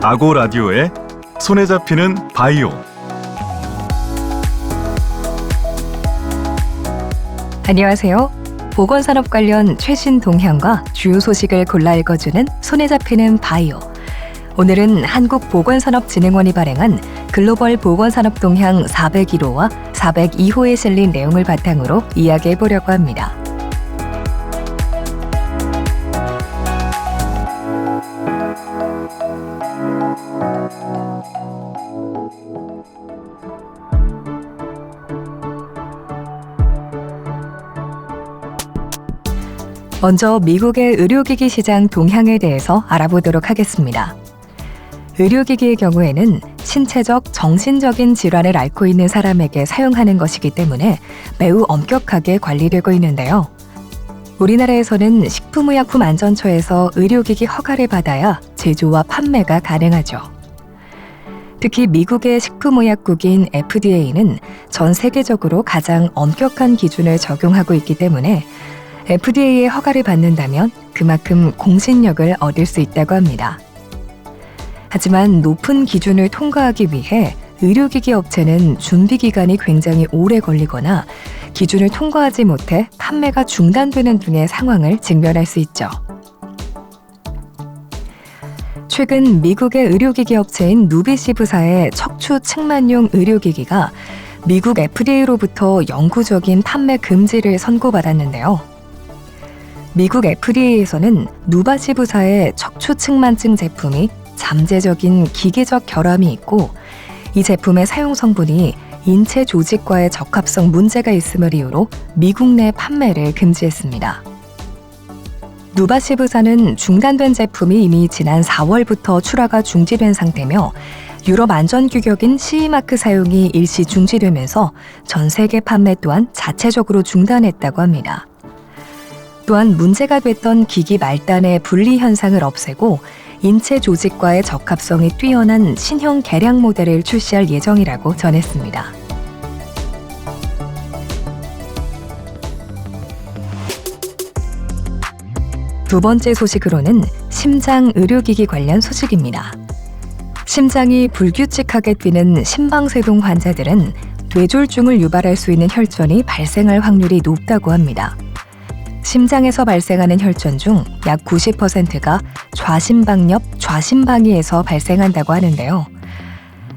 아고 라디오의 손에 잡히는 바이오. 안녕하세요. 보건산업 관련 최신 동향과 주요 소식을 골라 읽어주는 손에 잡히는 바이오. 오늘은 한국보건산업진흥원이 발행한 글로벌 보건산업 동향 401호와 402호에 실린 내용을 바탕으로 이야기해보려고 합니다. 먼저 미국의 의료기기 시장 동향에 대해서 알아보도록 하겠습니다. 의료기기의 경우에는 신체적, 정신적인 질환을 앓고 있는 사람에게 사용하는 것이기 때문에 매우 엄격하게 관리되고 있는데요. 우리나라에서는 식품의약품안전처에서 의료기기 허가를 받아야 제조와 판매가 가능하죠. 특히 미국의 식품의약국인 FDA는 전 세계적으로 가장 엄격한 기준을 적용하고 있기 때문에 FDA의 허가를 받는다면 그만큼 공신력을 얻을 수 있다고 합니다. 하지만 높은 기준을 통과하기 위해 의료기기 업체는 준비 기간이 굉장히 오래 걸리거나 기준을 통과하지 못해 판매가 중단되는 등의 상황을 직면할 수 있죠. 최근 미국의 의료기기 업체인 누비시브사의 척추 측만용 의료기기가 미국 FDA로부터 영구적인 판매 금지를 선고받았는데요. 미국 FDA에서는 누바시브사의 척추 측만증 제품이 잠재적인 기계적 결함이 있고 이 제품의 사용 성분이 인체 조직과의 적합성 문제가 있음을 이유로 미국 내 판매를 금지했습니다. 누바시브사는 중단된 제품이 이미 지난 4월부터 출하가 중지된 상태며 유럽 안전규격인 CE마크 사용이 일시 중지되면서 전 세계 판매 또한 자체적으로 중단했다고 합니다. 또한 문제가 됐던 기기 말단의 분리 현상을 없애고 인체 조직과의 적합성이 뛰어난 신형 개량 모델을 출시할 예정이라고 전했습니다. 두 번째 소식으로는 심장 의료기기 관련 소식입니다. 심장이 불규칙하게 뛰는 심방세동 환자들은 뇌졸중을 유발할 수 있는 혈전이 발생할 확률이 높다고 합니다. 심장에서 발생하는 혈전 중 약 90%가 좌심방 옆 좌심방위에서 발생한다고 하는데요.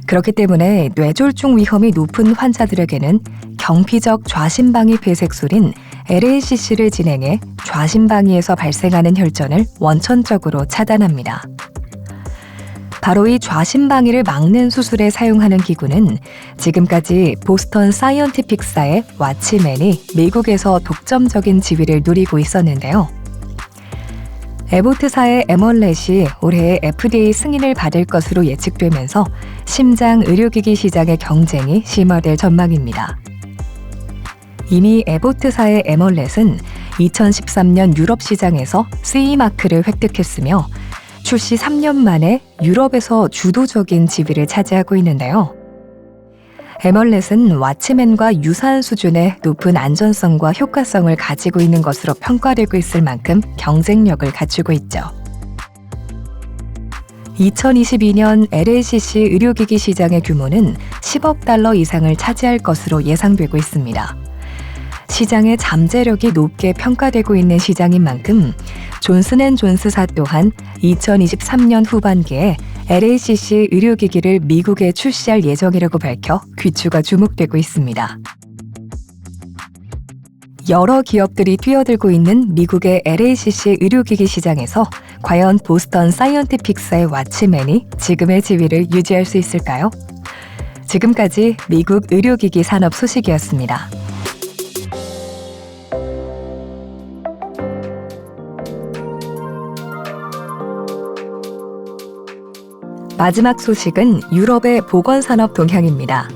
그렇기 때문에 뇌졸중 위험이 높은 환자들에게는 경피적 좌심방위 폐색술인 LACC를 진행해 좌심방위에서 발생하는 혈전을 원천적으로 차단합니다. 바로 이 좌심방위를 막는 수술에 사용하는 기구는 지금까지 보스턴 사이언티픽사의 와치맨이 미국에서 독점적인 지위를 누리고 있었는데요. 에보트사의 에멀렛이 올해 FDA 승인을 받을 것으로 예측되면서 심장 의료기기 시장의 경쟁이 심화될 전망입니다. 이미 에보트사의 에멀렛은 2013년 유럽 시장에서 CE마크를 획득했으며 출시 3년 만에 유럽에서 주도적인 지위를 차지하고 있는데요. 에멀렛은 와치맨과 유사한 수준의 높은 안전성과 효과성을 가지고 있는 것으로 평가되고 있을 만큼 경쟁력을 갖추고 있죠. 2022년 LACC 의료기기 시장의 규모는 10억 달러 이상을 차지할 것으로 예상되고 있습니다. 시장의 잠재력이 높게 평가되고 있는 시장인 만큼 존슨앤존스사 또한 2023년 후반기에 LACC 의료기기를 미국에 출시할 예정이라고 밝혀 귀추가 주목되고 있습니다. 여러 기업들이 뛰어들고 있는 미국의 LACC 의료기기 시장에서 과연 보스턴 사이언티픽사의 와치맨이 지금의 지위를 유지할 수 있을까요? 지금까지 미국 의료기기 산업 소식이었습니다. 마지막 소식은 유럽의 보건산업 동향입니다.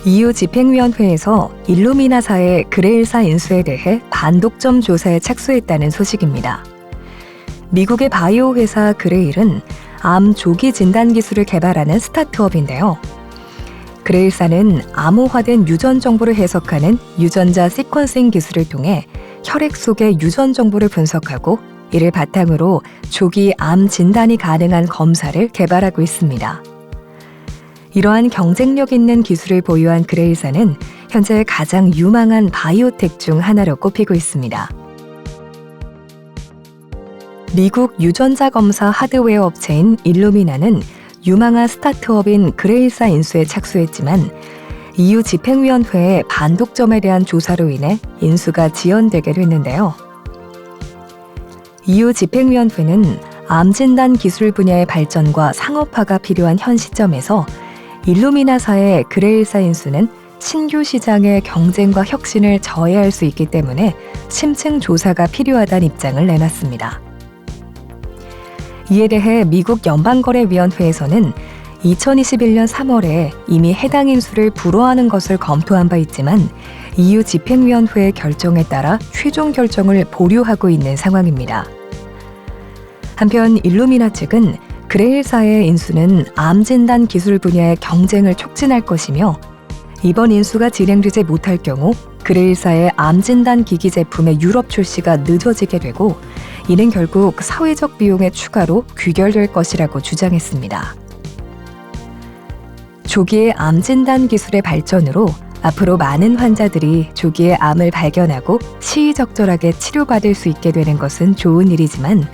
EU 집행위원회에서 일루미나사의 그레일사 인수에 대해 반독점 조사에 착수했다는 소식입니다. 미국의 바이오 회사 그레일은 암 조기 진단 기술을 개발하는 스타트업인데요. 그레일사는 암호화된 유전 정보를 해석하는 유전자 시퀀싱 기술을 통해 혈액 속의 유전 정보를 분석하고 이를 바탕으로 조기 암 진단이 가능한 검사를 개발하고 있습니다. 이러한 경쟁력 있는 기술을 보유한 그레일사는 현재 가장 유망한 바이오텍 중 하나로 꼽히고 있습니다. 미국 유전자 검사 하드웨어 업체인 일루미나는 유망한 스타트업인 그레일사 인수에 착수했지만 EU 집행위원회의 반독점에 대한 조사로 인해 인수가 지연되게 됐는데요. EU 집행위원회는 암 진단 기술 분야의 발전과 상업화가 필요한 현 시점에서 일루미나사의 그레일사 인수는 신규 시장의 경쟁과 혁신을 저해할 수 있기 때문에 심층 조사가 필요하다는 입장을 내놨습니다. 이에 대해 미국 연방거래위원회에서는 2021년 3월에 이미 해당 인수를 불허하는 것을 검토한 바 있지만 EU 집행위원회의 결정에 따라 최종 결정을 보류하고 있는 상황입니다. 한편 일루미나 측은 그레일사의 인수는 암 진단 기술 분야의 경쟁을 촉진할 것이며 이번 인수가 진행되지 못할 경우 그레일사의 암 진단 기기 제품의 유럽 출시가 늦어지게 되고 이는 결국 사회적 비용의 추가로 귀결될 것이라고 주장했습니다. 조기의 암 진단 기술의 발전으로 앞으로 많은 환자들이 조기에 암을 발견하고 시의적절하게 치료받을 수 있게 되는 것은 좋은 일이지만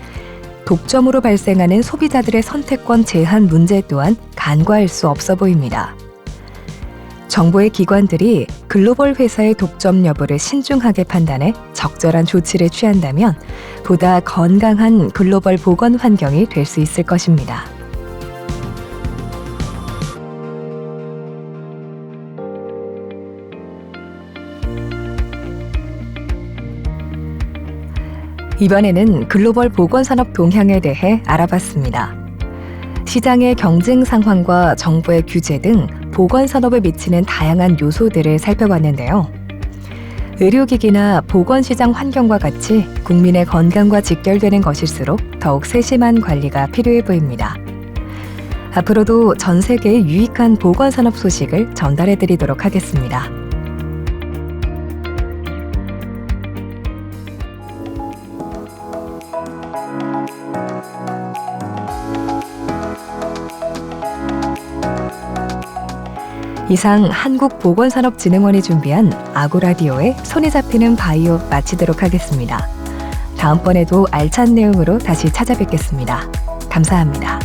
독점으로 발생하는 소비자들의 선택권 제한 문제 또한 간과할 수 없어 보입니다. 정부의 기관들이 글로벌 회사의 독점 여부를 신중하게 판단해 적절한 조치를 취한다면 보다 건강한 글로벌 보건 환경이 될 수 있을 것입니다. 이번에는 글로벌 보건산업 동향에 대해 알아봤습니다. 시장의 경쟁 상황과 정부의 규제 등 보건산업에 미치는 다양한 요소들을 살펴봤는데요. 의료기기나 보건시장 환경과 같이 국민의 건강과 직결되는 것일수록 더욱 세심한 관리가 필요해 보입니다. 앞으로도 전 세계에 유익한 보건산업 소식을 전달해드리도록 하겠습니다. 이상 한국보건산업진흥원이 준비한 아고라디오의 손에 잡히는 바이오 마치도록 하겠습니다. 다음번에도 알찬 내용으로 다시 찾아뵙겠습니다. 감사합니다.